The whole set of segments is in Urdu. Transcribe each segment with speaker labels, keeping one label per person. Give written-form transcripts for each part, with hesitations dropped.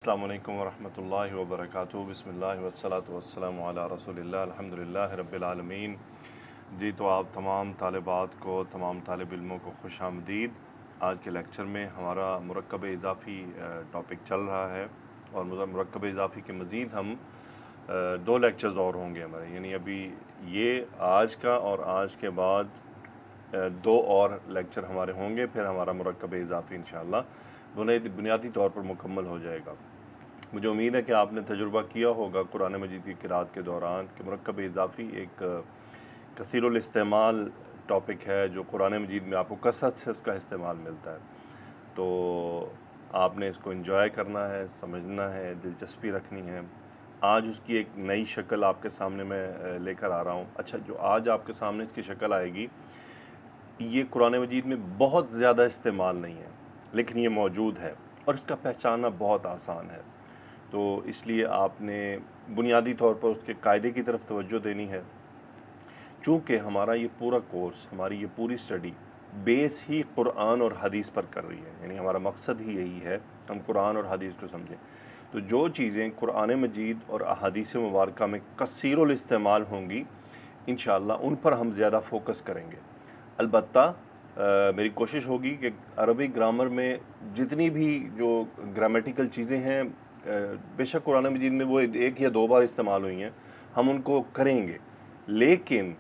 Speaker 1: السلام علیکم ورحمۃ اللہ وبرکاتہ۔ بسم اللہ والصلاۃ والسلام علی رسول اللہ الحمدللہ رب العالمین۔ جی تو آپ تمام طالبات کو، تمام طالب علموں کو خوش آمدید۔ آج کے لیکچر میں ہمارا مرکب اضافی ٹاپک چل رہا ہے، اور مرکب اضافی کے مزید ہم دو لیکچرز اور ہوں گے ہمارے، یعنی ابھی یہ آج کا اور آج کے بعد دو اور لیکچر ہمارے ہوں گے، پھر ہمارا مرکب اضافی انشاءاللہ بنیادی طور پر مکمل ہو جائے گا۔ مجھے امید ہے کہ آپ نے تجربہ کیا ہوگا قرآن مجید کی قرأت کے دوران کہ مرکب اضافی ایک کثیر الاستعمال ٹاپک ہے، جو قرآن مجید میں آپ کو کثرت سے اس کا استعمال ملتا ہے۔ تو آپ نے اس کو انجوائے کرنا ہے، سمجھنا ہے، دلچسپی رکھنی ہے۔ آج اس کی ایک نئی شکل آپ کے سامنے میں لے کر آ رہا ہوں۔ اچھا، جو آج آپ کے سامنے اس کی شکل آئے گی، یہ قرآن مجید میں بہت زیادہ استعمال نہیں ہے، لیکن یہ موجود ہے اور اس کا پہچاننا بہت آسان ہے۔ تو اس لیے آپ نے بنیادی طور پر اس کے قاعدے کی طرف توجہ دینی ہے، چونکہ ہمارا یہ پورا کورس، ہماری یہ پوری سٹڈی بیس ہی قرآن اور حدیث پر کر رہی ہے، یعنی ہمارا مقصد ہی یہی ہے ہم قرآن اور حدیث کو سمجھیں۔ تو جو چیزیں قرآن مجید اور احادیث مبارکہ میں کثیر الاستعمال ہوں گی، انشاءاللہ ان پر ہم زیادہ فوکس کریں گے۔ البتہ میری کوشش ہوگی کہ عربی گرامر میں جتنی بھی جو گرامیٹیکل چیزیں ہیں، بے شک قرآن مجید میں وہ ایک یا دو بار استعمال ہوئی ہیں، ہم ان کو کریں گے، لیکن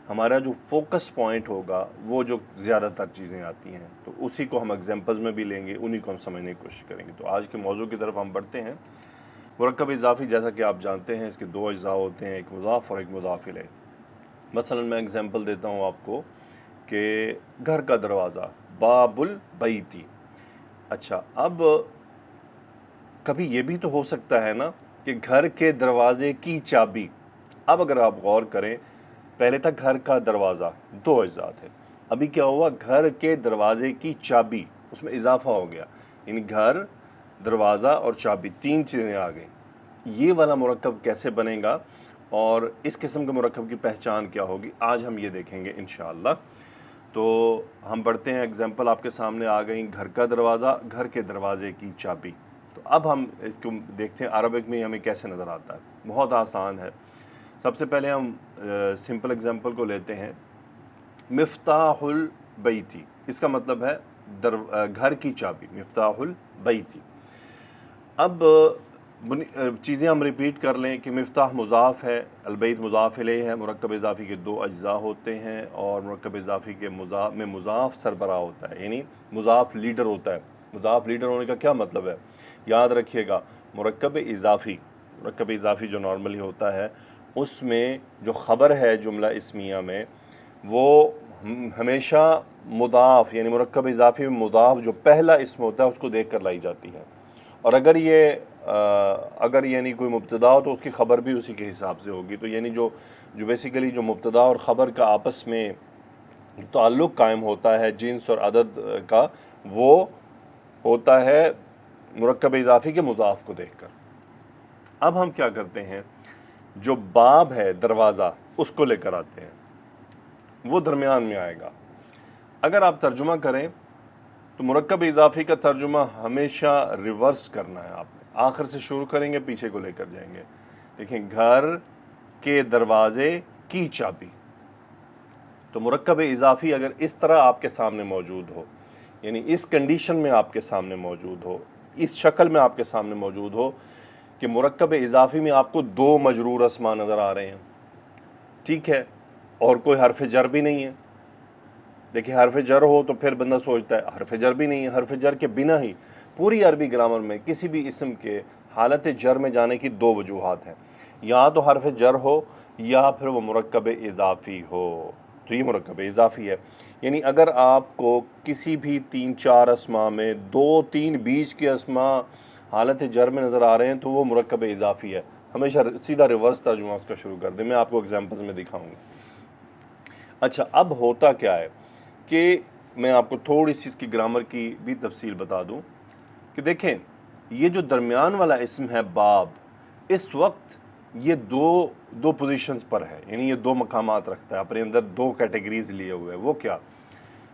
Speaker 1: ہمارا جو فوکس پوائنٹ ہوگا وہ جو زیادہ تر چیزیں آتی ہیں، تو اسی کو ہم ایگزامپلز میں بھی لیں گے، انہی کو ہم سمجھنے کی کوشش کریں گے۔ تو آج کے موضوع کی طرف ہم بڑھتے ہیں۔ مرکب اضافی، جیسا کہ آپ جانتے ہیں، اس کے دو اجزاء ہوتے ہیں، ایک مضاف اور ایک مضاف الیہ۔ مثلا میں ایگزامپل دیتا ہوں آپ کو کہ گھر کا دروازہ، باب البیتی۔ اچھا، اب کبھی یہ بھی تو ہو سکتا ہے نا کہ گھر کے دروازے کی چابی۔ اب اگر آپ غور کریں، پہلے تھا گھر کا دروازہ، دو اجزاء تھے، ابھی کیا ہوا، گھر کے دروازے کی چابی، اس میں اضافہ ہو گیا، یعنی گھر، دروازہ اور چابی، تین چیزیں آ گئیں۔ یہ والا مرکب کیسے بنے گا اور اس قسم کے مرکب کی پہچان کیا ہوگی، آج ہم یہ دیکھیں گے انشاءاللہ۔ تو ہم بڑھتے ہیں، ایگزامپل آپ کے سامنے آ گئیں، گھر کا دروازہ، گھر کے دروازے کی چابی۔ تو اب ہم اس کو دیکھتے ہیں عربک میں ہمیں کیسے نظر آتا ہے۔ بہت آسان ہے۔ سب سے پہلے ہم سمپل ایگزامپل کو لیتے ہیں، مفتاح البیتی، اس کا مطلب ہے گھر کی چابی، مفتاح البیتی۔ اب چیزیں ہم ریپیٹ کر لیں کہ مفتاح مضاف ہے، البیت مضاف الیہ ہے، مرکب اضافی کے دو اجزاء ہوتے ہیں، اور مرکب اضافی کے میں مضاف سربراہ ہوتا ہے، یعنی مضاف لیڈر ہوتا ہے۔ مضاف لیڈر ہونے کا کیا مطلب ہے، یاد رکھیے گا، مرکب اضافی جو نارملی ہوتا ہے، اس میں جو خبر ہے جملہ اسمیہ میں، وہ ہمیشہ مضاف، یعنی مرکب اضافی میں مضاف جو پہلا اسم ہوتا ہے اس کو دیکھ کر لائی جاتی ہے، اور اگر یعنی کوئی مبتدا ہو تو اس کی خبر بھی اسی کے حساب سے ہوگی۔ تو یعنی جو بیسیکلی جو مبتدا اور خبر کا آپس میں تعلق قائم ہوتا ہے جنس اور عدد کا، وہ ہوتا ہے مرکب اضافی کے مضاف کو دیکھ کر۔ اب ہم کیا کرتے ہیں، جو باب ہے، دروازہ، اس کو لے کر آتے ہیں، وہ درمیان میں آئے گا۔ اگر آپ ترجمہ کریں تو مرکب اضافی کا ترجمہ ہمیشہ ریورس کرنا ہے، آپ نے آخر سے شروع کریں گے، پیچھے کو لے کر جائیں گے۔ دیکھیں، گھر کے دروازے کی چابی، تو مرکب اضافی اگر اس طرح آپ کے سامنے موجود ہو، یعنی اس کنڈیشن میں آپ کے سامنے موجود ہو، اس شکل میں آپ کے سامنے موجود ہو کہ مرکب اضافی میں آپ کو دو مجرور اسما نظر آ رہے ہیں، ٹھیک ہے، اور کوئی حرف جر بھی نہیں ہے۔ دیکھیں، حرف جر ہو تو پھر بندہ سوچتا ہے حرف جر بھی نہیں ہے، حرف جر کے بنا ہی پوری عربی گرامر میں کسی بھی اسم کے حالت جر میں جانے کی دو وجوہات ہیں، یا تو حرف جر ہو یا پھر وہ مرکب اضافی ہو، تو یہ مرکب اضافی ہے۔ یعنی اگر آپ کو کسی بھی تین چار اسما میں دو تین بیچ کے اسما حالت جر میں نظر آ رہے ہیں تو وہ مرکب اضافی ہے۔ ہمیشہ سیدھا ریورس ترجمہ اس کا شروع کر دیں، میں آپ کو ایگزامپلز میں دکھاؤں گا۔ اچھا، اب ہوتا کیا ہے کہ میں آپ کو تھوڑی سی اس کی گرامر کی بھی تفصیل بتا دوں کہ دیکھیں، یہ جو درمیان والا اسم ہے باب، اس وقت یہ دو پوزیشنز پر ہے، یعنی یہ دو مقامات رکھتا ہے اپنے اندر، دو کیٹیگریز لیے ہوئے ہیں۔ وہ کیا،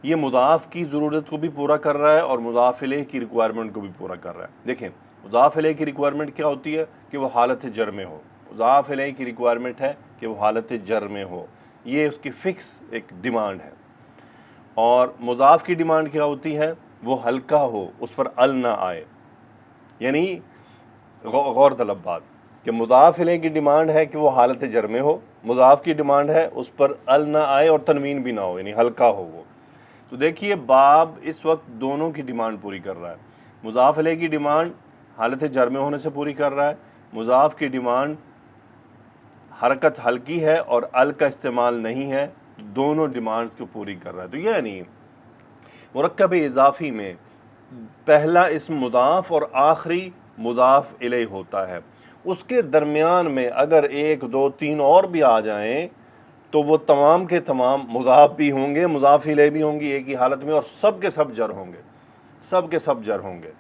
Speaker 1: یہ مضاف کی ضرورت کو بھی پورا کر رہا ہے اور مضاف الیہ کی ریکوائرمنٹ کو بھی پورا کر رہا ہے۔ دیکھیں، مضاف الیہ کی ریکوائرمنٹ کیا ہوتی ہے کہ وہ حالت جر میں ہو، مضاف الیہ کی ریکوائرمنٹ ہے کہ وہ حالت جر میں ہو، یہ اس کی فکس ایک ڈیمانڈ ہے۔ اور مضاف کی ڈیمانڈ کیا ہوتی ہے؟ وہ ہلکا ہو، اس پر ال نہ آئے، یعنی غور طلب بات کہ مضاف الیہ کی ڈیمانڈ ہے کہ وہ حالت جر میں ہو، مضاف کی ڈیمانڈ ہے اس پر ال نہ آئے اور تنوین بھی نہ ہو، یعنی ہلکا ہو وہ۔ تو دیکھیے باب اس وقت دونوں کی ڈیمانڈ پوری کر رہا ہے، مضاف الیہ کی ڈیمانڈ حالت جر میں ہونے سے پوری کر رہا ہے، مضاف کی ڈیمانڈ حرکت ہلکی ہے اور ال کا استعمال نہیں ہے، دونوں ڈیمانڈز کو پوری کر رہا ہے۔ تو یعنی مرکب اضافی میں پہلا اسم مضاف اور آخری مضاف الیہ ہوتا ہے، اس کے درمیان میں اگر ایک دو تین اور بھی آ جائیں تو وہ تمام کے تمام مضاف بھی ہوں گے، مضاف الیہ بھی ہوں گی ایک ہی حالت میں، اور سب کے سب جر ہوں گے، سب کے سب جر ہوں گے۔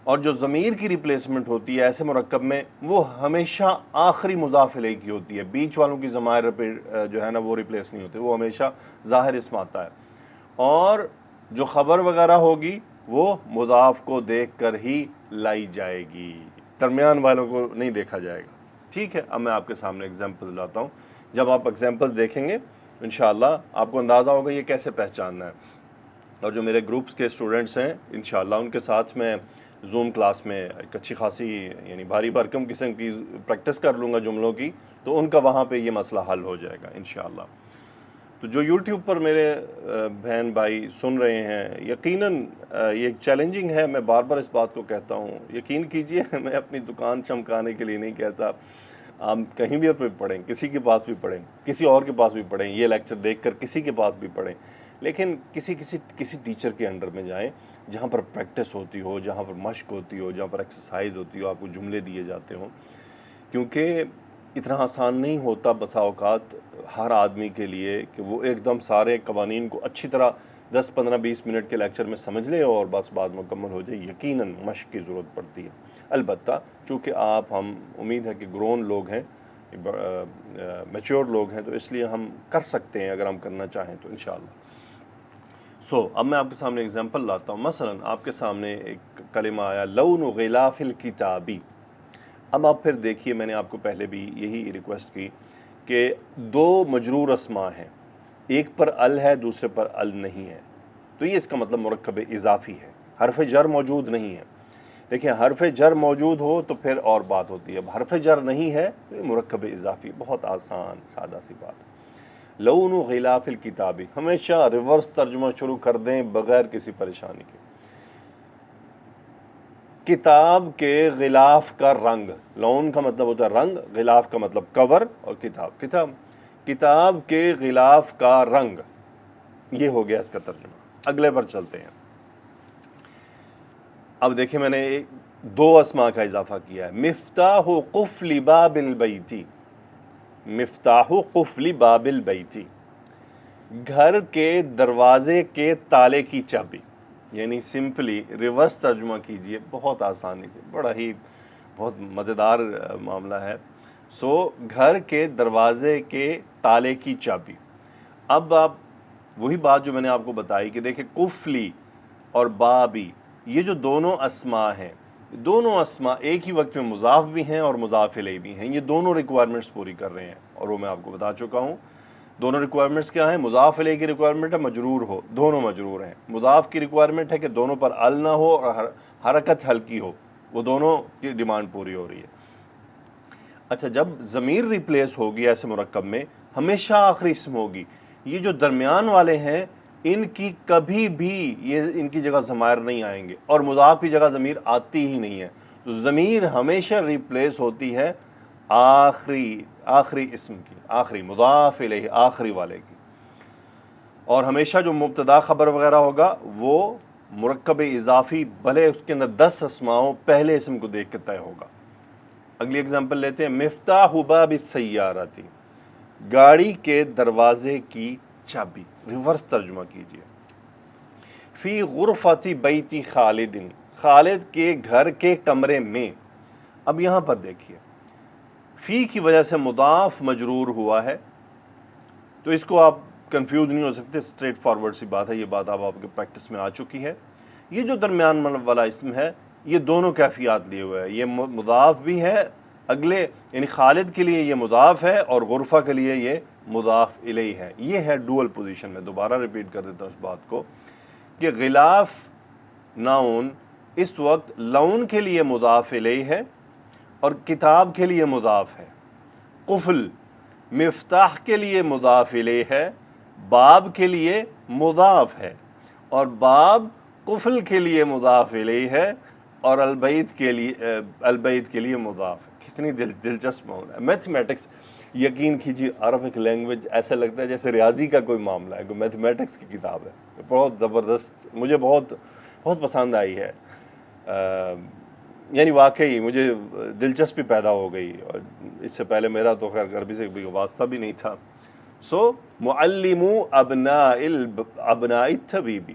Speaker 1: اور جو ضمیر کی ریپلیسمنٹ ہوتی ہے ایسے مرکب میں وہ ہمیشہ آخری مضاف الیہ کی ہوتی ہے، بیچ والوں کی ضمائر جو ہے نا وہ ریپلیس نہیں ہوتے، وہ ہمیشہ ظاہر اسم آتا ہے۔ اور جو خبر وغیرہ ہوگی وہ مضاف کو دیکھ کر ہی لائی جائے گی، درمیان والوں کو نہیں دیکھا جائے گا۔ ٹھیک ہے، اب میں آپ کے سامنے ایگزامپل لاتا ہوں، جب آپ ایگزامپلز دیکھیں گے انشاءاللہ آپ کو اندازہ ہوگا یہ کیسے پہچاننا ہے۔ اور جو میرے گروپس کے اسٹوڈنٹس ہیں انشاءاللہ ان کے ساتھ میں زوم کلاس میں ایک اچھی خاصی یعنی بھاری بھرکم قسم کی پریکٹس کر لوں گا جملوں کی، تو ان کا وہاں پہ یہ مسئلہ حل ہو جائے گا انشاءاللہ۔ تو جو یوٹیوب پر میرے بہن بھائی سن رہے ہیں، یقیناً یہ ایک چیلنجنگ ہے، میں بار بار اس بات کو کہتا ہوں، یقین کیجئے میں اپنی دکان چمکانے کے لیے نہیں کہتا، آپ کہیں بھی پہ پڑھیں، کسی کے پاس بھی پڑھیں، کسی اور کے پاس بھی پڑھیں، یہ لیکچر دیکھ کر کسی کے پاس بھی پڑھیں، لیکن کسی ٹیچر کے انڈر میں جائیں جہاں پر پریکٹس ہوتی ہو، جہاں پر مشق ہوتی ہو، جہاں پر ایکسرسائز ہوتی ہو، آپ کو جملے دیے جاتے ہوں، کیونکہ اتنا آسان نہیں ہوتا بسا اوقات ہر آدمی کے لیے کہ وہ ایک دم سارے قوانین کو اچھی طرح 10-15-20 منٹ کے لیکچر میں سمجھ لے اور بس بات مکمل ہو جائے۔ یقیناً مشق کی ضرورت پڑتی ہے، البتہ چونکہ ہم امید ہے کہ گرون لوگ ہیں، میچور لوگ ہیں، تو اس لیے ہم کر سکتے ہیں اگر ہم کرنا چاہیں تو انشاءاللہ۔ اب میں آپ کے سامنے اگزامپل لاتا ہوں، مثلا آپ کے سامنے ایک کلمہ آیا لون غلاف الکتابی۔ اب آپ پھر دیکھیے، میں نے آپ کو پہلے بھی یہی ریکویسٹ کی کہ دو مجرور اسما ہیں، ایک پر ال ہے دوسرے پر ال نہیں ہے، تو یہ اس کا مطلب مرکب اضافی ہے، حرف جر موجود نہیں ہے۔ دیکھیں حرف جر موجود ہو تو پھر اور بات ہوتی ہے، اب حرف جر نہیں ہے تو یہ مرکب اضافی، بہت آسان سادہ سی بات ہے۔ لون غلاف الکتابی، ہمیشہ ریورس ترجمہ شروع کر دیں بغیر کسی پریشانی کے۔ کتاب کے غلاف کا رنگ، لون کا مطلب ہوتا ہے رنگ، غلاف کا مطلب کور، اور کتاب کے غلاف کا رنگ، یہ ہو گیا اس کا ترجمہ۔ اگلے پر چلتے ہیں۔ اب دیکھیں میں نے دو اسماء کا اضافہ کیا ہے، مفتاح قفل باب البیتی، مفتاح قفل باب البیتی، گھر کے دروازے کے تالے کی چابی، یعنی سمپلی ریورس ترجمہ کیجئے بہت آسانی سے، بہت مزیدار معاملہ ہے۔ گھر کے دروازے کے تالے کی چابی۔ اب آپ وہی بات جو میں نے آپ کو بتائی کہ دیکھیں قفلی اور بابی، یہ جو دونوں اسماء ہیں، دونوں اسماء ایک ہی وقت میں مضاف بھی ہیں اور مضاف الیہ بھی ہیں، یہ دونوں ریکوائرمنٹس پوری کر رہے ہیں، اور وہ میں آپ کو بتا چکا ہوں۔ دونوں ریکوائرمنٹس کیا ہیں؟ مضاف الیہ کی ریکوائرمنٹ ہے مجرور ہو، دونوں مجرور ہیں۔ مضاف کی ریکوائرمنٹ ہے کہ دونوں پر ال نہ ہو اور حرکت ہلکی ہو، وہ دونوں کی ڈیمانڈ پوری ہو رہی ہے۔ اچھا، جب ضمیر ریپلیس ہوگی ایسے مرکب میں ہمیشہ آخری اسم ہوگی، یہ جو درمیان والے ہیں ان کی کبھی بھی ان کی جگہ ضمائر نہیں آئیں گے، اور مضاف کی جگہ ضمیر آتی ہی نہیں ہے، تو ضمیر ہمیشہ ریپلیس ہوتی ہے آخری اسم کی، آخری مضاف الیہ آخری والے کی، اور ہمیشہ جو مبتدا خبر وغیرہ ہوگا وہ مرکب اضافی بھلے اس کے اندر 10 اسماء ہوں، پہلے اسم کو دیکھ کے طے ہوگا۔ اگلی اگزامپل لیتے ہیں، مفتاح باب السیارۃ، گاڑی کے دروازے کی چابی، ریورس ترجمہ کیجئے۔ فی غرفۃ بیت خالد، خالد کے گھر کے کمرے میں۔ اب یہاں پر دیکھیے فی کی وجہ سے مضاف مجرور ہوا ہے، تو اس کو آپ کنفیوز نہیں ہو سکتے، اسٹریٹ فارورڈ سی بات ہے، یہ بات آپ کے پریکٹس میں آ چکی ہے۔ یہ جو درمیان والا اسم ہے یہ دونوں کیفیات لیے ہوئے ہیں، یہ مضاف بھی ہے اگلے، یعنی خالد کے لیے یہ مضاف ہے اور غرفہ کے لیے یہ مضاف الیہ ہے. یہ ہے ڈوئل پوزیشن. میں دوبارہ ریپیٹ کر دیتا ہوں اس بات کو کہ غلاف ناؤن اس وقت لون کے لیے مضاف الیہ ہے اور کتاب کے لیے مضاف ہے. قفل مفتاح کے لیے مضاف الیہ ہے، باب کے لیے مضاف ہے، اور باب قفل کے لیے مضاف الیہ ہے اور البیت کے لیے مضاف ہے. کتنی دلچسپ معاملہ ہے میتھمیٹکس. یقین کیجیے عربک لینگویج ایسا لگتا ہے جیسے ریاضی کا کوئی معاملہ ہے، کوئی میتھمیٹکس کی کتاب ہے. بہت زبردست، مجھے بہت بہت پسند آئی ہے. یعنی واقعی مجھے دلچسپی پیدا ہو گئی، اور اس سے پہلے میرا تو خیر عربی سے کوئی واسطہ بھی نہیں تھا. سو معلمو ابناء الطبیبی،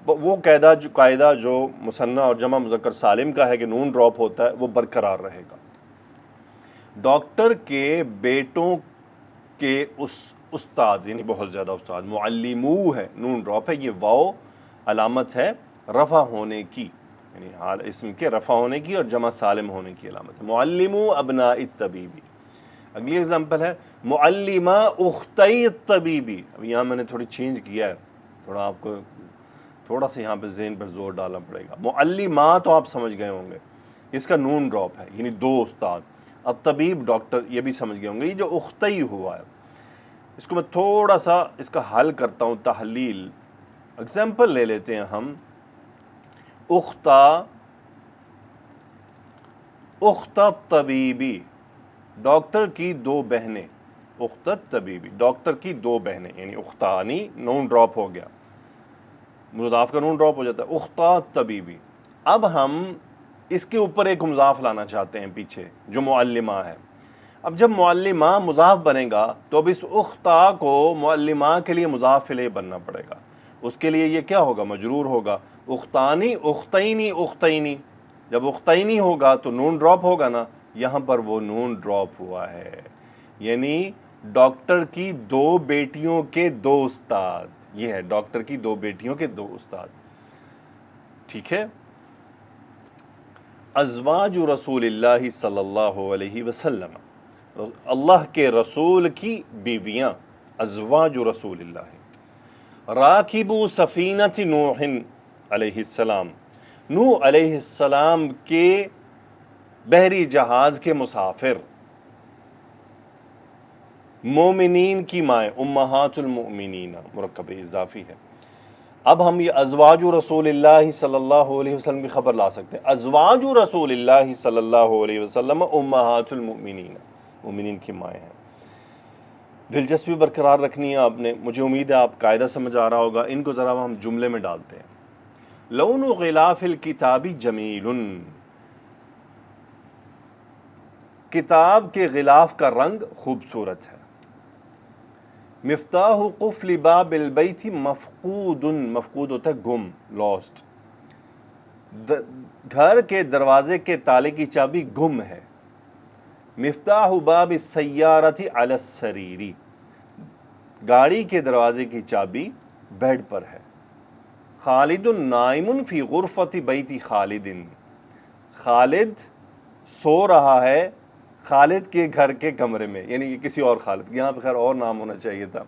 Speaker 1: وہ قاعدہ جو مثنیٰ اور جمع مذکر سالم کا ہے کہ نون ڈراپ ہوتا ہے وہ برقرار رہے گا. ڈاکٹر کے بیٹوں کے استاد، یعنی بہت زیادہ استاد، معلمو ہے، نون ڈراپ ہے، یہ واو علامت ہے رفع ہونے کی، یعنی حال اسم کے رفع ہونے کی اور جمع سالم ہونے کی علامت ہے. معلمو ابناء الطبیبی. اگلی ایگزامپل ہے معلمہ اختی الطبیبی. اب یہاں میں نے تھوڑی چینج کیا ہے، تھوڑا آپ کو تھوڑا سا یہاں پہ ذہن پر زور ڈالنا پڑے گا. معلمہ تو آپ سمجھ گئے ہوں گے، اس کا نون ڈراپ ہے، یعنی دو استاد. الطبیب ڈاکٹر، یہ بھی سمجھ گئے ہوں گے. یہ جو اختی ہوا ہے اس کو میں تھوڑا سا اس کا حل کرتا ہوں، تحلیل. اگزامپل لے لیتے ہیں ہم. اختا طبیبی، ڈاکٹر کی دو بہنیں. اخت طبیبی، ڈاکٹر کی دو بہنیں، یعنی اختانی نون ڈراپ ہو گیا، مضاف کا نون ڈراپ ہو جاتا ہے. اختا طبیبی. اب ہم اس کے اوپر ایک مضاف لانا چاہتے ہیں پیچھے جو معلمہ ہے. اب جب معلمہ مضاف بنے گا تو اب اس اختا کو معلمہ کے لیے مضاف الیہ بننا پڑے گا. اس کے لیے یہ کیا ہوگا؟ مجرور ہوگا. اختانی اختینی اختینی. جب اختینی ہوگا تو نون ڈراپ ہوگا نا، یہاں پر وہ نون ڈراپ ہوا ہے، یعنی ڈاکٹر کی دو بیٹیوں کے دو استاد. یہ ہے ڈاکٹر کی دو بیٹیوں کے دو استاد. ٹھیک ہے. ازواج رسول اللہ صلی اللہ علیہ وسلم، اللہ کے رسول کی بیویاں. ازواج رسول اللہ. راکبو سفینۃ نوح علیہ السلام، نوح علیہ السلام کے بحری جہاز کے مسافر. مومنین کی مائیں، امہات المؤمنین، مرکب اضافی ہے. اب ہم یہ ازواج رسول اللہ صلی اللہ علیہ وسلم کی خبر لا سکتے ہیں. ازواج رسول اللہ صلی اللہ علیہ وسلم امہات المؤمنین، مومنین کی مائیں ہیں. دلچسپی برقرار رکھنی ہے آپ نے. مجھے امید ہے آپ قاعدہ سمجھ آ رہا ہوگا. ان کو ذرا ہم جملے میں ڈالتے ہیں. لون غلاف الکتاب جمیل، کتاب کے غلاف کا رنگ خوبصورت ہے. مفتاح قفل باب البیت مفقود، مفقود ہوتا ہے گم، لاسٹ. گھر کے دروازے کے تالے کی چابی گم ہے. مفتاح باب السیارۃ علی السریر، گاڑی کے دروازے کی چابی بیڈ پر ہے. خالد نائم فی غرفۃ بیت خالد، خالد سو رہا ہے خالد کے گھر کے کمرے میں، یعنی یہ کسی اور خالد. یہاں پہ خیر اور نام ہونا چاہیے تھا،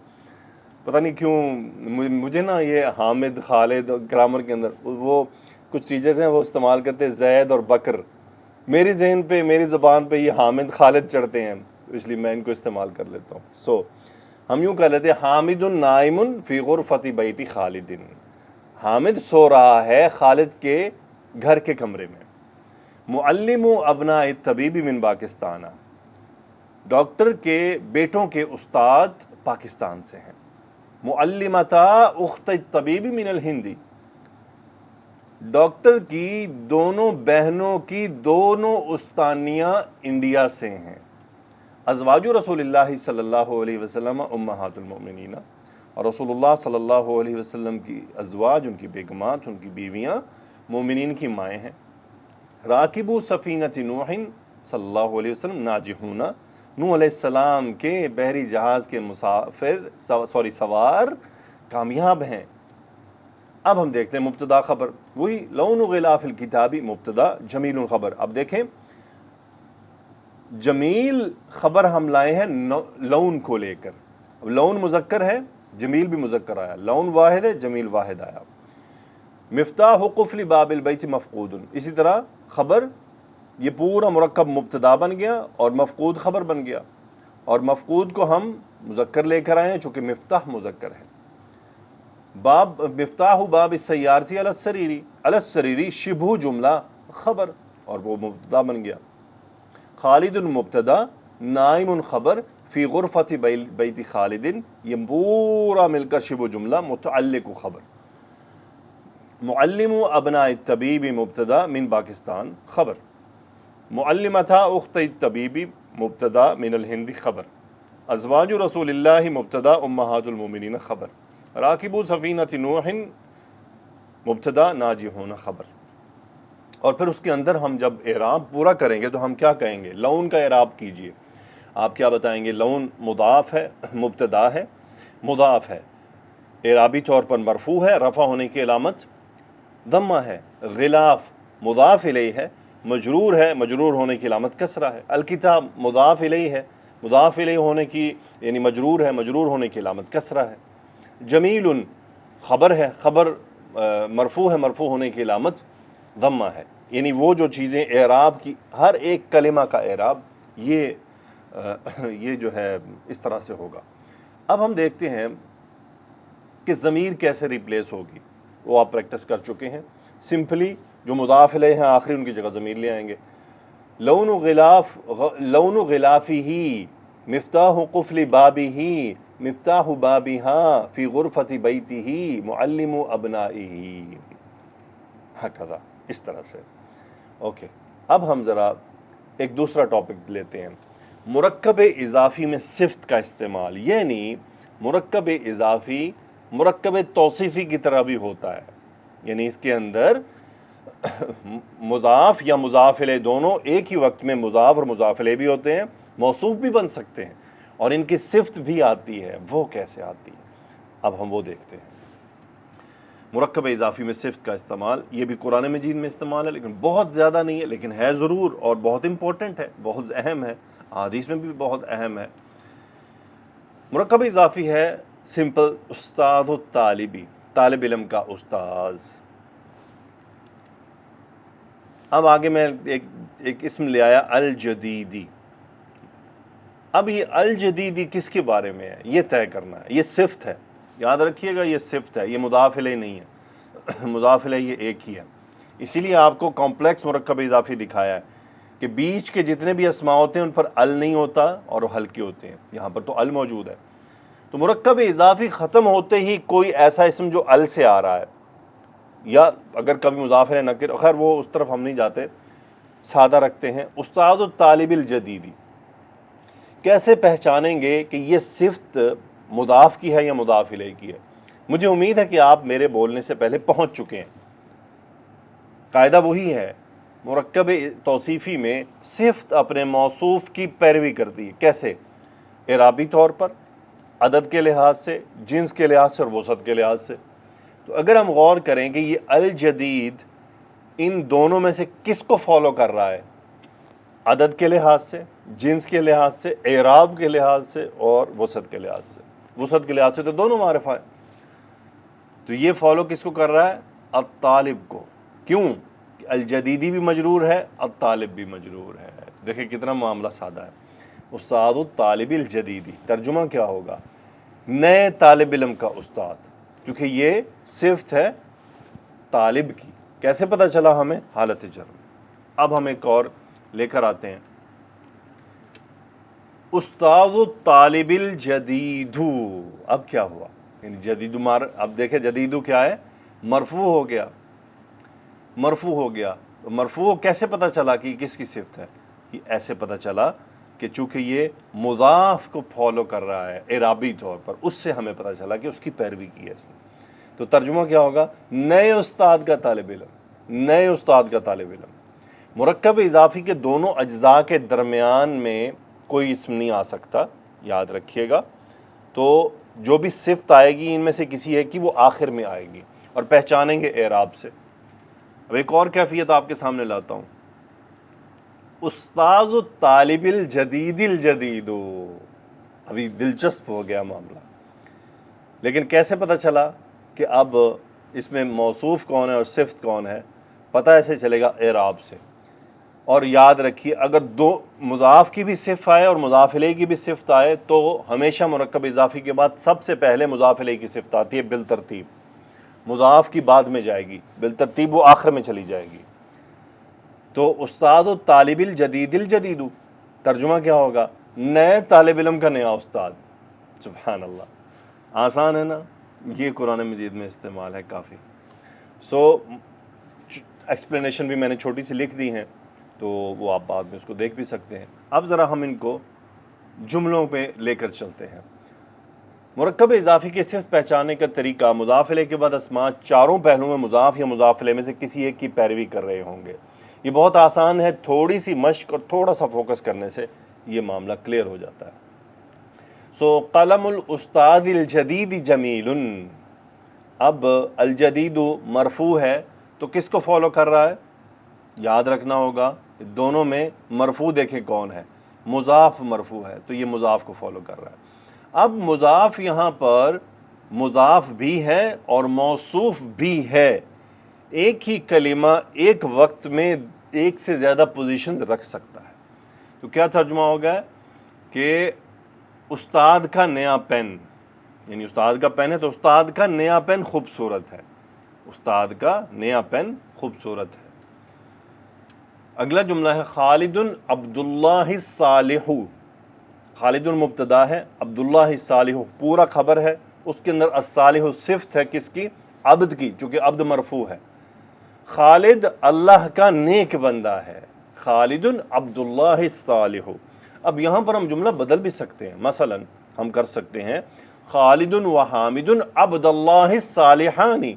Speaker 1: پتہ نہیں کیوں مجھے نا یہ حامد، خالد گرامر کے اندر وہ کچھ ٹیچرز ہیں وہ استعمال کرتے زید اور بکر. میری ذہن پہ، میری زبان پہ یہ حامد خالد چڑھتے ہیں، تو اس لیے میں ان کو استعمال کر لیتا ہوں. سو ہم یوں کہہ لیتے ہیں حامد نائم فی غرفۃ بیت خالد، حامد سو رہا ہے خالد کے گھر کے کمرے میں. معلم ابناء الطبیب من پاکستان، ڈاکٹر کے بیٹوں کے استاد پاکستان سے ہیں. معلمتا اخت الطبیب من الہند، ڈاکٹر کی دونوں بہنوں کی دونوں استانیاں انڈیا سے ہیں. ازواج رسول اللہ صلی اللہ علیہ وسلم امہات المؤمنین، اور رسول اللہ صلی اللہ علیہ وسلم کی ازواج، ان کی بیگمات، ان کی بیویاں مومنین کی مائیں ہیں. راکبو سفینۃ نوح صلی اللہ علیہ وسلم ناجحون، نوح علیہ السلام کے بحری جہاز کے سوار کامیاب ہیں. اب ہم دیکھتے ہیں مبتدا خبر، وہی لون غلاف الکتابی مبتدا جمیل خبر. اب دیکھیں جمیل خبر ہم لائے ہیں لون کو لے کر. اب لون مذکر ہے، جمیل بھی مذکر آیا، لون واحد ہے، جمیل واحد آیا. مفتاح قفل باب البیت مفقود، اسی طرح خبر یہ پورا مرکب مبتدا بن گیا اور مفقود خبر بن گیا، اور مفقود کو ہم مذکر لے کر آئے ہیں چونکہ مفتاح مذکر ہے. باب مفتاح باب السیارتی علی السریری، علی السریری شبہ جملہ خبر اور وہ مبتدا بن گیا. خالد مبتدا نائم خبر فی غرفت بیت خالد، یہ پورا مل کر شبہ جملہ متعلق خبر. معلم ابناء الطبیب مبتدا من پاکستان خبر. معلمتا اخت الطبیب مبتدا من الہند خبر. ازواج رسول اللہ مبتدا امہات المومنین خبر. راکبو سفینۃ نوح مبتدا ناجحون خبر. اور پھر اس کے اندر ہم جب اعراب پورا کریں گے تو ہم کیا کہیں گے؟ لون کا اعراب کیجئے. آپ کیا بتائیں گے؟ لون مضاف ہے، مبتدا ہے، مضاف ہے، اعرابی طور پر مرفوع ہے، رفع ہونے کی علامت ضمہ ہے. غلاف مضاف الیہ ہے، مجرور ہے، مجرور ہونے کی علامت کسرہ ہے. الکتاب مضاف الیہ ہے، مضاف الیہ ہونے کی یعنی مجرور ہے، مجرور ہونے کی علامت کسرہ ہے. جمیل خبر ہے، خبر مرفوع ہے، مرفوع ہونے کی علامت ضمہ ہے. یعنی وہ جو چیزیں اعراب کی ہر ایک کلمہ کا اعراب یہ جو ہے اس طرح سے ہوگا. اب ہم دیکھتے ہیں کہ ضمیر کیسے ریپلیس ہوگی، وہ آپ پریکٹس کر چکے ہیں. سمپلی جو مضاف الیہ ہیں آخری ان کی جگہ ضمیر لے آئیں گے. لون غلافی مفتاح قفل بابی مفتاح بابها فی غرفت بیتہ معلم ابنائہ، ہکذا اس طرح سے. اوکے، اب ہم ذرا ایک دوسرا ٹاپک لیتے ہیں، مرکب اضافی میں صفت کا استعمال. یعنی مرکب اضافی مرکب توصیفی کی طرح بھی ہوتا ہے، یعنی اس کے اندر مضاف یا مضاف الیہ دونوں ایک ہی وقت میں مضاف اور مضاف الیہ بھی ہوتے ہیں، موصوف بھی بن سکتے ہیں، اور ان کی صفت بھی آتی ہے. وہ کیسے آتی ہے؟ اب ہم وہ دیکھتے ہیں. مرکب اضافی میں صفت کا استعمال یہ بھی قرآن مجید میں استعمال ہے، لیکن بہت زیادہ نہیں ہے، لیکن ہے ضرور اور بہت امپورٹنٹ ہے، بہت اہم ہے، حدیث میں بھی بہت اہم ہے. مرکب اضافی ہے سمپل استاد الطالبی، طالب علم کا استاذ. اب آگے میں ایک اسم لے آیا الجدیدی. اب یہ الجدیدی کس کے بارے میں ہے یہ طے کرنا ہے. یہ صفت ہے، یاد رکھیے گا، یہ صفت ہے، یہ مضاف الیہ نہیں ہے. مضاف الیہ یہ ایک ہی ہے. اسی لیے آپ کو کمپلیکس مرکب اضافی دکھایا ہے کہ بیچ کے جتنے بھی اسماء ہوتے ہیں ان پر ال نہیں ہوتا اور وہ ہلکے ہوتے ہیں. یہاں پر تو ال موجود ہے. تو مرکب اضافی ختم ہوتے ہی کوئی ایسا اسم جو ال سے آ رہا ہے، یا اگر کبھی مضاف الیہ نکر، خیر وہ اس طرف ہم نہیں جاتے، سادہ رکھتے ہیں. استاد الطالب الجدیدی، کیسے پہچانیں گے کہ یہ صفت مضاف کی ہے یا مضاف الیہ کی ہے؟ مجھے امید ہے کہ آپ میرے بولنے سے پہلے پہنچ چکے ہیں. قاعدہ وہی ہے، مرکب توصیفی میں صفت اپنے موصوف کی پیروی کرتی ہے. کیسے؟ اعرابی طور پر، عدد کے لحاظ سے، جنس کے لحاظ سے اور وسعت کے لحاظ سے. تو اگر ہم غور کریں کہ یہ الجدید ان دونوں میں سے کس کو فالو کر رہا ہے؟ عدد کے لحاظ سے، جنس کے لحاظ سے، اعراب کے لحاظ سے اور وسعت کے لحاظ سے. وسعت کے لحاظ سے تو دونوں معرفہ ہیں. تو یہ فالو کس کو کر رہا ہے؟ الطالب کو. کیوں؟ الجدیدی بھی مجرور ہے، الطالب بھی مجرور ہے. دیکھیں کتنا معاملہ سادہ ہے. استاد الطالب الجدیدی، ترجمہ کیا ہوگا؟ نئے طالب علم کا استاد. کیونکہ یہ صفت ہے طالب کی. کیسے پتہ چلا ہمیں؟ حالت جر میں. اب ہم ایک اور لے کر آتے ہیں، استاد الطالب الجدید. اب کیا ہوا؟ یعنی جدید اب دیکھیں جدیدو کیا ہے؟ مرفوع ہو گیا. مرفوع ہو گیا. مرفوع کیسے پتہ چلا کہ کس کی صفت ہے؟ یہ ایسے پتہ چلا کہ چونکہ یہ مضاف کو فالو کر رہا ہے اعرابی طور پر، اس سے ہمیں پتہ چلا کہ اس کی پیروی کی ہے اس نے. تو ترجمہ کیا ہوگا؟ نئے استاد کا طالب علم. نئے استاد کا طالب علم. مرکب اضافی کے دونوں اجزاء کے درمیان میں کوئی اسم نہیں آ سکتا، یاد رکھیے گا. تو جو بھی صفت آئے گی ان میں سے کسی ایک کی وہ آخر میں آئے گی، اور پہچانیں گے اعراب سے۔ اب ایک اور کیفیت آپ کے سامنے لاتا ہوں، استاذ طالب الجدید الجدید، ابھی دلچسپ ہو گیا معاملہ، لیکن کیسے پتہ چلا کہ اب اس میں موصوف کون ہے اور صفت کون ہے؟ پتہ ایسے چلے گا اعراب سے۔ اور یاد رکھیے اگر دو مضاف کی بھی صفت آئے اور مضاف الیہ کی بھی صفت آئے تو ہمیشہ مرکب اضافی کے بعد سب سے پہلے مضاف الیہ کی صفت آتی ہے بالترتیب، مضاف کی بعد میں جائے گی، بالترتیب وہ آخر میں چلی جائے گی۔ تو استاد طالب الجدید الجدید، ترجمہ کیا ہوگا؟ نئے طالب علم کا نیا استاد۔ سبحان اللہ، آسان ہے نا؟ یہ قرآن مجید میں استعمال ہے کافی۔ ایکسپلینیشن بھی میں نے چھوٹی سی لکھ دی ہیں، تو وہ آپ بعد میں اس کو دیکھ بھی سکتے ہیں۔ اب ذرا ہم ان کو جملوں پہ لے کر چلتے ہیں۔ مرکب اضافی کی صفت پہچاننے کا طریقہ، مضاف الیہ کے بعد اسماء چاروں پہلوؤں میں مضاف یا مضاف الیہ میں سے کسی ایک کی پیروی کر رہے ہوں گے۔ یہ بہت آسان ہے، تھوڑی سی مشق اور تھوڑا سا فوکس کرنے سے یہ معاملہ کلیئر ہو جاتا ہے۔ قلم الاستاذ الجدید جمیل، اب الجدید مرفوع ہے تو کس کو فالو کر رہا ہے؟ یاد رکھنا ہوگا دونوں میں مرفوع دیکھیں کون ہے، مضاف مرفوع ہے تو یہ مضاف کو فالو کر رہا ہے۔ اب مضاف یہاں پر مضاف بھی ہے اور موصوف بھی ہے، ایک ہی کلمہ ایک وقت میں ایک سے زیادہ پوزیشنز رکھ سکتا ہے۔ تو کیا ترجمہ ہوگا کہ استاد کا نیا پین، یعنی استاد کا پین ہے تو استاد کا نیا پین خوبصورت ہے، استاد کا نیا پین خوبصورت ہے۔ اگلا جملہ ہے خالد عبداللہ الصالح، خالد مبتدا ہے، عبداللہ الصالح پورا خبر ہے، اس کے اندر الصالح صفت ہے کس کی؟ عبد کی، چونکہ عبد مرفوع ہے۔ خالد اللہ کا نیک بندہ ہے، خالد عبداللہ الصالح۔ اب یہاں پر ہم جملہ بدل بھی سکتے ہیں، مثلا ہم کر سکتے ہیں خالد و حامد عبد اللہ الصالحانی،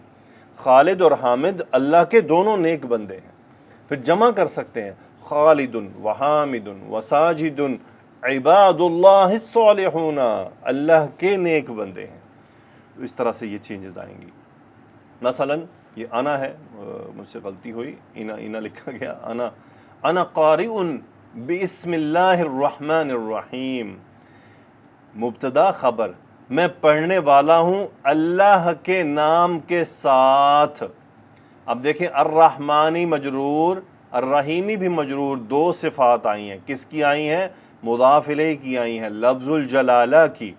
Speaker 1: خالد اور حامد اللہ کے دونوں نیک بندے ہیں۔ پھر جمع کر سکتے ہیں خالد و حامد و ساجد عباد اللہ الصالحون، اللہ کے نیک بندے ہیں۔ اس طرح سے یہ چینجز آئیں گی۔ مثلا یہ انا ہے، مجھ سے غلطی ہوئی، انا لکھا گیا، انا قارئ بسم اللہ الرحمن الرحیم، مبتدا خبر، میں پڑھنے والا ہوں اللہ کے نام کے ساتھ۔ اب دیکھیں الرحمانی مجرور، الرحیمی بھی مجرور، دو صفات آئی ہیں، کس کی آئی ہیں؟ مضاف الیہ کی آئی ہیں، لفظ الجلالہ کی،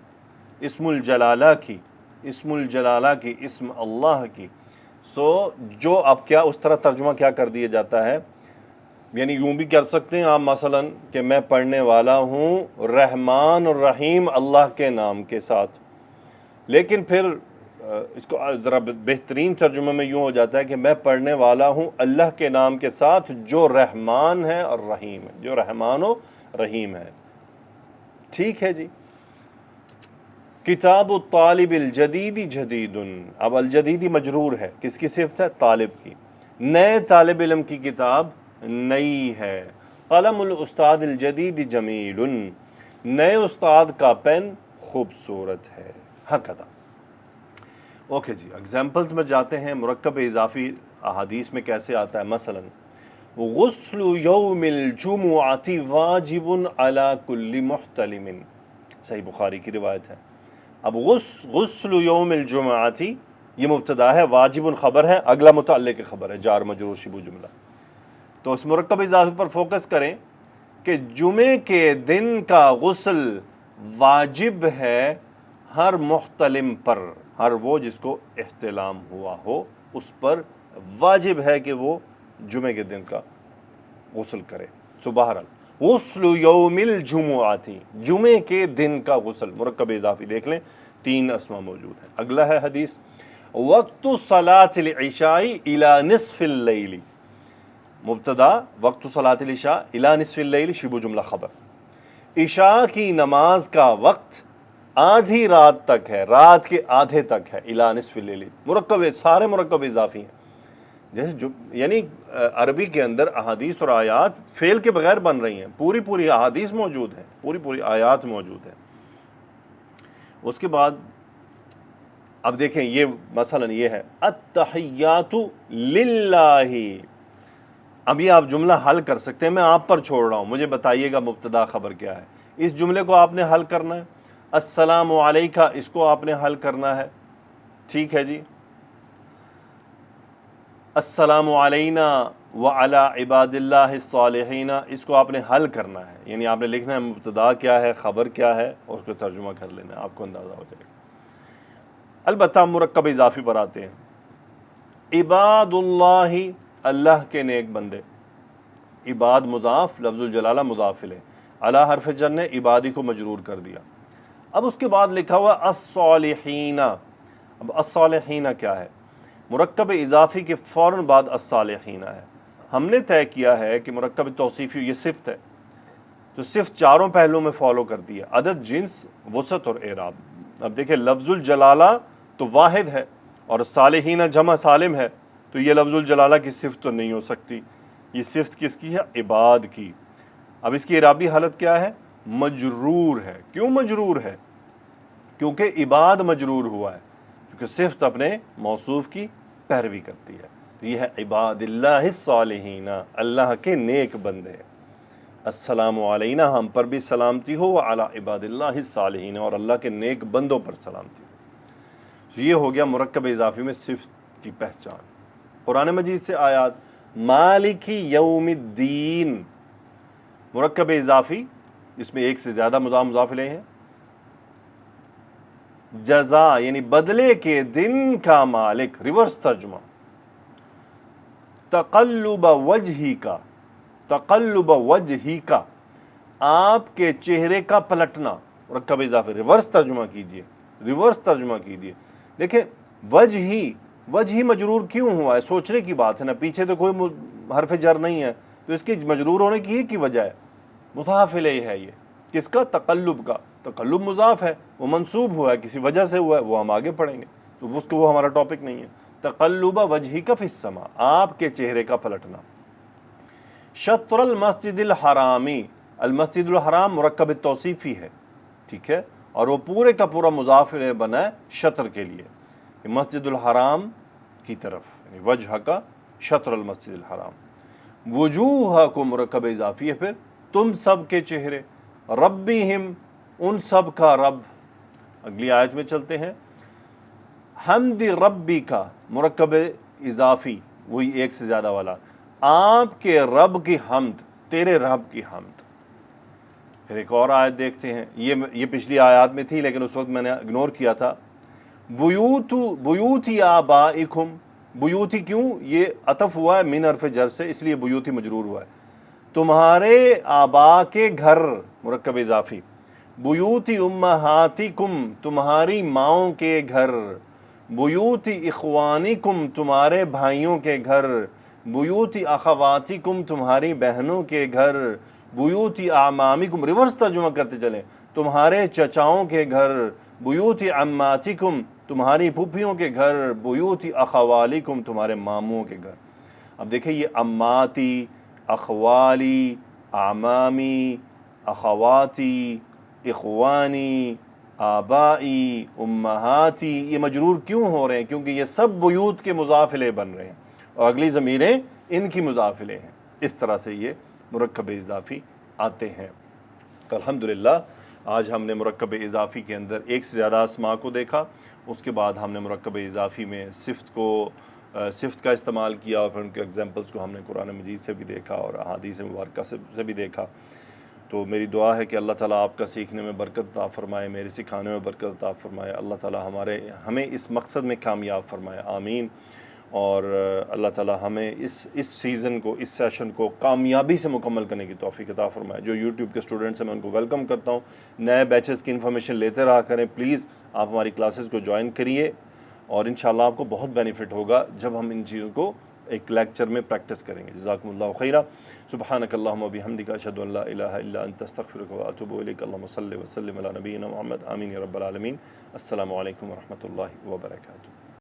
Speaker 1: اسم الجلالہ کی، اسم الجلالہ کی، اسم اللہ کی۔ جو اب کیا اس طرح ترجمہ کیا کر دیا جاتا ہے، یعنی یوں بھی کر سکتے ہیں آپ مثلا کہ میں پڑھنے والا ہوں رحمان اور رحیم اللہ کے نام کے ساتھ، لیکن پھر اس کو ذرا بہترین ترجمہ میں یوں ہو جاتا ہے کہ میں پڑھنے والا ہوں اللہ کے نام کے ساتھ جو رحمان ہے اور رحیم ہے، جو رحمان و رحیم ہے۔ ٹھیک ہے جی۔ کتاب الطالب الجدید جدید، اب الجدیدی مجرور ہے، کس کی صفت ہے؟ طالب کی، نئے طالب علم کی کتاب نئی ہے۔ قلم الاستاد الجدید جمیل، نئے استاد کا پین خوبصورت ہے۔ ہکذا۔ اوکے جی، اگزامپلز میں جاتے ہیں۔ مرکب اضافی احادیث میں کیسے آتا ہے؟ مثلا غسل یوم الجمعۃ واجب علی کل محتلم، صحیح بخاری کی روایت ہے۔ اب غسل یوم الجمعۃ یہ مبتدا ہے، واجب خبر ہے، اگلا متعلق خبر ہے، جار مجرور شبہ جملہ۔ تو اس مرکب اضافی پر فوکس کریں کہ جمعے کے دن کا غسل واجب ہے ہر محتلم پر، ہر وہ جس کو احتلام ہوا ہو اس پر واجب ہے کہ وہ جمعے کے دن کا غسل کرے۔ سو بہرحال غسل یوم الجمعۃ، جمعے کے دن کا غسل، مرکب اضافی دیکھ لیں، 3 اسما موجود ہیں۔ اگلا ہے حدیث وقت صلاۃ العشاء الی نصف اللیل، مبتدا وقت صلاۃ العشاء الی نصف اللیل شبہ جملہ خبر، عشاء کی نماز کا وقت آدھی رات تک ہے، رات کے آدھے تک ہے، الی نصف اللیل، مرکب سارے مرکب اضافی ہیں۔ جیسے یعنی عربی کے اندر احادیث اور آیات فعل کے بغیر بن رہی ہیں، پوری احادیث موجود ہیں، پوری آیات موجود ہیں۔ اس کے بعد اب دیکھیں یہ مثلا یہ ہے التحیات للہ. ابھی آپ جملہ حل کر سکتے ہیں، میں آپ پر چھوڑ رہا ہوں، مجھے بتائیے گا مبتدا خبر کیا ہے. اس جملے کو آپ نے حل کرنا ہے. السلام علیکہ اس کو آپ نے حل کرنا ہے. ٹھیک ہے جی. السلام علینا وعلی عباد اللہ الصالحین اس کو آپ نے حل کرنا ہے، یعنی آپ نے لکھنا ہے مبتدا کیا ہے، خبر کیا ہے، اور اس کو ترجمہ کر لینا ہے، آپ کو اندازہ ہو جائے گا. البتہ مرکب اضافی پر آتے ہیں. عباد اللہ اللہ کے نیک بندے. عباد مضاف، لفظ الجلالہ مضاف الیہ، علی حرف جر نے عبادی کو مجرور کر دیا. اب اس کے بعد لکھا ہوا الصالحین. اب الصالحین کیا ہے؟ مرکب اضافی کے فوراً بعد الصالحین ہے. ہم نے طے کیا ہے کہ مرکب توصیفی یہ صفت ہے، تو صرف چاروں پہلوؤں میں فالو کرتی ہے: عدد، جنس، وسعت اور اعراب. اب دیکھیں لفظ الجلالہ تو واحد ہے اور صالحین جمع سالم ہے، تو یہ لفظ الجلالہ کی صفت تو نہیں ہو سکتی. یہ صفت کس کی ہے؟ عباد کی. اب اس کی اعرابی حالت کیا ہے؟ مجرور ہے. کیوں مجرور ہے؟ کیونکہ عباد مجرور ہوا ہے، کیونکہ صفت اپنے موصوف کی پیروی کرتی ہے. تو یہ ہے عباد اللہ الصالحین، اللہ کے نیک بندے. السلام علینا ہم پر بھی سلامتی ہو، وعلی عباد اللہ الصالحین اور اللہ کے نیک بندوں پر سلامتی ہو. تو یہ ہو گیا مرکب اضافی میں صفت کی پہچان. قرآن مجید سے آیات: مالک یوم الدین. مرکب اضافی اس میں ایک سے زیادہ مضاف مضاف الیہ ہیں. جزا یعنی بدلے کے دن کا مالک، ریورس ترجمہ. تقلب وجہی کا، تقلب وجہی کا آپ کے چہرے کا پلٹنا. مرکب اضافی ریورس ترجمہ کیجئے، ریورس ترجمہ کیجئے. دیکھیں وجہی مجرور کیوں ہوا ہے؟ سوچنے کی بات ہے نا. پیچھے تو کوئی حرف جر نہیں ہے، تو اس کے مجرور ہونے کی کی وجہ ہے؟ مضاف الیہ ہے. یہ کس کا؟ تقلب کا. تقلب مضاف ہے، وہ منصوب ہوا ہے، کسی وجہ سے ہوا ہے، وہ ہم آگے پڑھیں گے، تو وہ ہمارا ٹاپک نہیں ہے. تقلب وجہک فی السماء آپ کے چہرے کا پلٹنا. شطر المسجد الحرامی. المسجد الحرام مرکب توصیفی ہے، ٹھیک ہے، اور وہ پورے کا پورا مضاف الیہ بنا ہے شطر کے لیے، مسجد الحرام کی طرف، یعنی وجہ کا شطر المسجد الحرام. وجوہ کو مرکب اضافی ہے پھر تم سب کے چہرے. ربہم ان سب کا رب. اگلی آیت میں چلتے ہیں. حمد ربی کا مرکب اضافی وہی ایک سے زیادہ والا، آپ کے رب کی حمد، تیرے رب کی حمد. پھر ایک اور آیت دیکھتے ہیں، یہ پچھلی آیات میں تھی لیکن اس وقت میں نے اگنور کیا تھا. بیوتی آبائکم. بیوتی کیوں؟ یہ عطف ہوا ہے من حرف جر سے، اس لیے بیوتی مجرور ہوا ہے. تمہارے آبا کے گھر مرکب اضافی. بیوتی امہاتکم تمہاری ماؤں کے گھر. بیوتی اخوانکم تمہارے بھائیوں کے گھر. بیوتی اخواتکم تمہاری بہنوں کے گھر. بیوتی اعمامکم ریورس ترجمہ کرتے چلیں، تمہارے چچاؤں کے گھر. بیوتی عماتکم تمہاری پھوپھیوں کے گھر. بیوتی اخوالکم تمہارے ماموں کے گھر. اب دیکھیں یہ اماتی، اخوالی، اعمامی، اخواتی، اخوانی، آبائی، امہاتی، یہ مجرور کیوں ہو رہے ہیں؟ کیونکہ یہ سب بیوت کے مضاف الیہ بن رہے ہیں اور اگلی ضمیریں ان کی مضاف الیہ ہیں. اس طرح سے یہ مرکب اضافی آتے ہیں. تو الحمدللہ آج ہم نے مرکب اضافی کے اندر ایک سے زیادہ اسماء کو دیکھا. اس کے بعد ہم نے مرکب اضافی میں صفت کا استعمال کیا اور پھر ان کے ایگزامپلس کو ہم نے قرآن مجید سے بھی دیکھا اور احادیث مبارکہ سے بھی دیکھا. تو میری دعا ہے کہ اللہ تعالیٰ آپ کا سیکھنے میں برکت عطا فرمائے، میرے سکھانے میں برکت عطا فرمائے. اللہ تعالیٰ ہمیں اس مقصد میں کامیاب فرمائے، آمین. اور اللہ تعالیٰ ہمیں اس سیزن کو، اس سیشن کو کامیابی سے مکمل کرنے کی توفیق عطا فرمائے. جو یوٹیوب کے اسٹوڈنٹس ہیں میں ان کو ویلکم کرتا ہوں. نئے بیچز کی انفارمیشن لیتے رہا کریں پلیز. آپ ہماری کلاسز کو جوائن کریے اور انشاءاللہ آپ کو بہت بینیفٹ ہوگا جب ہم ان چیزوں کو ایک لیکچر میں پریکٹس کریں گے. جزاکم اللہ خیرہ. سبحانک اللہم و بحمدک اشہد ان لا الہ الا انت استغفرک و اتوب الیک. اللہم صلی وسلم علی نبینا محمد. آمین یا رب العالمین. السلام علیکم ورحمۃ اللہ وبرکاتہ.